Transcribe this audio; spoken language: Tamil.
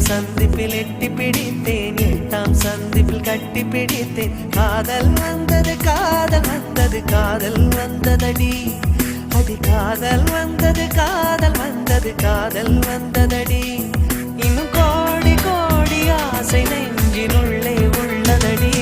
சந்திப்பில் எட்டி பிடித்தேன், 8ஆம் சந்திப்பில் கட்டி பிடித்தேன். காதல் வந்தது காதல் வந்தது காதல் வந்ததடி, அடி காதல் வந்தது காதல் வந்தது காதல் வந்ததடி. இன்னும் கோடி கோடி ஆசை நெஞ்சினுள்ளே உள்ளதடி.